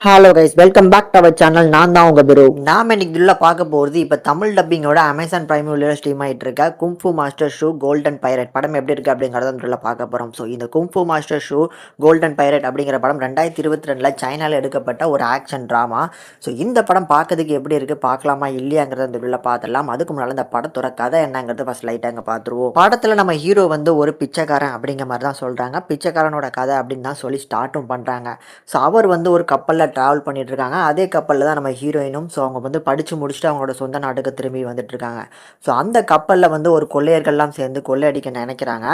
Hello guys, welcome back to our channel. நான் தான் உங்க குரு. நாம இன்னைக்கு உள்ள பார்க்க போகிறது இப்போ தமிழ் டப்பிங்கோட அமேசான் பிரைம் உள்ள ஸ்ட்ரீம் ஆகிட்டு இருக்க kung fu master shoe golden pirate படம் எப்படி இருக்கு அப்படிங்கிறத உள்ள பார்க்க போகிறோம். ஸோ இந்த kung fu master shoe golden pirate அப்படிங்கிற படம் 2022 சைனாவில் எடுக்கப்பட்ட ஒரு ஆக்ஷன் ட்ராமா. ஸோ இந்த படம் பார்க்கறதுக்கு எப்படி இருக்கு, பார்க்கலாமா இல்லையாங்கிறத இந்த உள்ள பார்த்துடலாம். அதுக்கு முன்னால் இந்த படத்தோட கதை என்னங்கிறது ஃபர்ஸ்ட் லைட்டாக அங்கே பார்த்துருவோம். படத்தில் நம்ம ஹீரோ வந்து ஒரு பிச்சைக்காரன் அப்படிங்கிற மாதிரி தான் சொல்கிறாங்க. பிச்சைக்காரனோட கதை அப்படின்னு தான் சொல்லி ஸ்டார்ட்டும் பண்ணுறாங்க. ஸோ அவர் வந்து ஒரு கப்பலில் ட்ராவல் பண்ணிட்டு இருக்காங்க. அதே கப்பலில் தான் நம்ம ஹீரோயினும். ஸோ அவங்க வந்து படித்து முடிச்சுட்டு அவங்களோட சொந்த நாட்டுக்கு திரும்பி வந்துட்டு இருக்காங்க. ஸோ அந்த கப்பலில் வந்து ஒரு கொள்ளையர்கள்லாம் சேர்ந்து கொள்ளையடிக்க நினைக்கிறாங்க.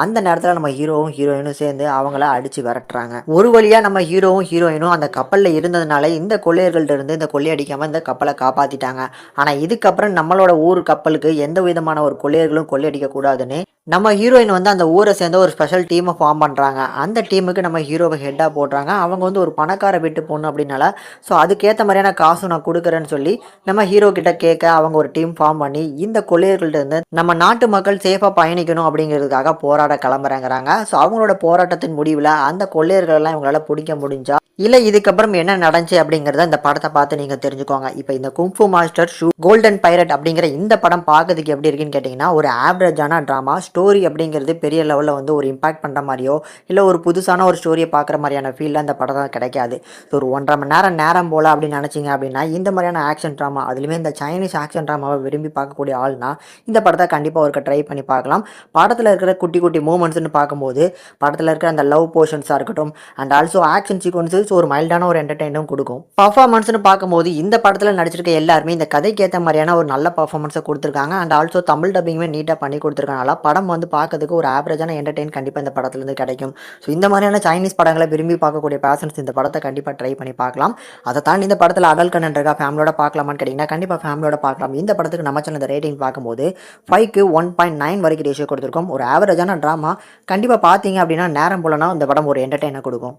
அந்த நேரத்தில் நம்ம ஹீரோவும் ஹீரோயினும் சேர்ந்து அவங்கள அடித்து விரட்டுறாங்க. ஒரு வழியாக நம்ம ஹீரோவும் ஹீரோயினும் அந்த கப்பலில் இருந்ததுனால இந்த கொள்ளையர்கள்ட்ட இருந்து இந்த கொள்ளையடிக்காமல் இந்த கப்பலை காப்பாற்றிட்டாங்க. ஆனால் இதுக்கப்புறம் நம்மளோட ஊர் கப்பலுக்கு எந்த விதமான ஒரு கொள்ளையர்களும் கொள்ளையடிக்க கூடாதுன்னு நம்ம ஹீரோயின் வந்து அந்த ஊரை சேர்ந்த ஒரு ஸ்பெஷல் டீமை ஃபார்ம் பண்ணுறாங்க. அந்த டீமுக்கு நம்ம ஹீரோவை ஹெட்டாக போடுறாங்க. அவங்க வந்து ஒரு பணக்கார வீட்டு பொண்ணு அப்படின்னால ஸோ அதுக்கேற்ற மாதிரியான காசும் நான் கொடுக்குறேன்னு சொல்லி நம்ம ஹீரோ கிட்ட கேட்க அவங்க ஒரு டீம் ஃபார்ம் பண்ணி இந்த கொள்ளையர்கள்ட்ட இருந்து நம்ம நாட்டு மக்கள் சேஃபாக பயணிக்கணும் அப்படிங்கிறதுக்காக போராட கிளம்புறாங்கிறாங்க. ஸோ அவங்களோட போராட்டத்தின் முடிவில் அந்த கொள்ளையர்கள் எல்லாம் இவங்களால பிடிக்க முடிஞ்சா இல்லை இதுக்கப்புறம் என்ன நடந்துச்சு அப்படிங்கிறத இந்த படத்தை பார்த்து நீங்கள் தெரிஞ்சுக்கோங்க. இப்போ இந்த kung fu master shoe golden pirate அப்படிங்கிற இந்த படம் பார்க்கறதுக்கு எப்படி இருக்குன்னு கேட்டிங்கன்னா, ஒரு ஆவரேஜான ட்ராமா. ஸ்டோரி அப்படிங்கிறது பெரிய லெவலில் வந்து ஒரு இம்பாக்ட் பண்ணுற மாதிரியோ இல்லை ஒரு புதுசான ஒரு ஸ்டோரியை பார்க்குற மாதிரியான ஃபீலில் அந்த படம் தான் கிடைக்காது. ஸோ ஒரு 1.5 மணி நேரம் போல் அப்படின்னு நினச்சிங்க அப்படின்னா இந்த மாதிரியான ஆக்ஷன் ட்ராமா, அதுலேயுமே இந்த சைனீஸ் ஆக்ஷன் ட்ராமாவை விரும்பி பார்க்கக்கூடிய ஆள்னா இந்த படத்தை கண்டிப்பாக ஒருக்க ட்ரை பண்ணி பார்க்கலாம். படத்தில் இருக்கிற குட்டி குட்டி மூமெண்ட்ஸ்னு பார்க்கும்போது படத்தில் இருக்கிற அந்த லவ் போர்ஷன்ஸாக இருக்கட்டும் அண்ட் ஆல்சோ ஆக்ஷன் சீக்வன்ஸஸ் ஒரு மைல்டான ஒரு என்டர்டெயினும் கொடுக்கும். பர்ஃபார்மன்ஸ்னு பார்க்கும்போது இந்த படத்தில் நடிச்சிருக்க எல்லாருமே இந்த கதைக்கு ஏற்ற மாதிரியான ஒரு நல்ல பர்ஃபார்மன்ஸை கொடுத்துருக்காங்க. அண்ட் ஆல்சோ தமிழ் டப்பிங்குமே நீட்டாக பண்ணி கொடுத்துருக்கனால படம் வந்து பார்க்கறதுக்கு ஒரு ஆவரேஜான என்டர்டெயின் கண்டிப்பாக இந்த படத்துலேருந்து கிடைக்கும். ஸோ இந்த மாதிரியான சைனீஸ் படங்களை விரும்பி பார்க்கக்கூடிய பேஷன்ஸ் இந்த படத்தை கண்டிப்பாக ட்ரை பண்ணி பார்க்கலாம். அதை தாண்டி இந்த படத்தில் அடல் கண்டென்ட் இருக்கா, ஃபேமிலியோட பார்க்கலாமான்னு கேட்டிங்கன்னா கண்டிப்பாக ஃபேமிலியோட பார்க்கலாம். இந்த படத்துக்கு நம்ம சேனல் ரேட்டிங் பார்க்கும்போது 5க்கு 1.9 வரைக்கும் ரேஷியோ கொடுத்துருக்கோம். ஒரு ஆவரேஜான ட்ராமா கண்டிப்பாக பார்த்தீங்க அப்படின்னா நேரம் போலனா இந்த படம் ஒரு என்டர்டெயினை கொடுக்கும்.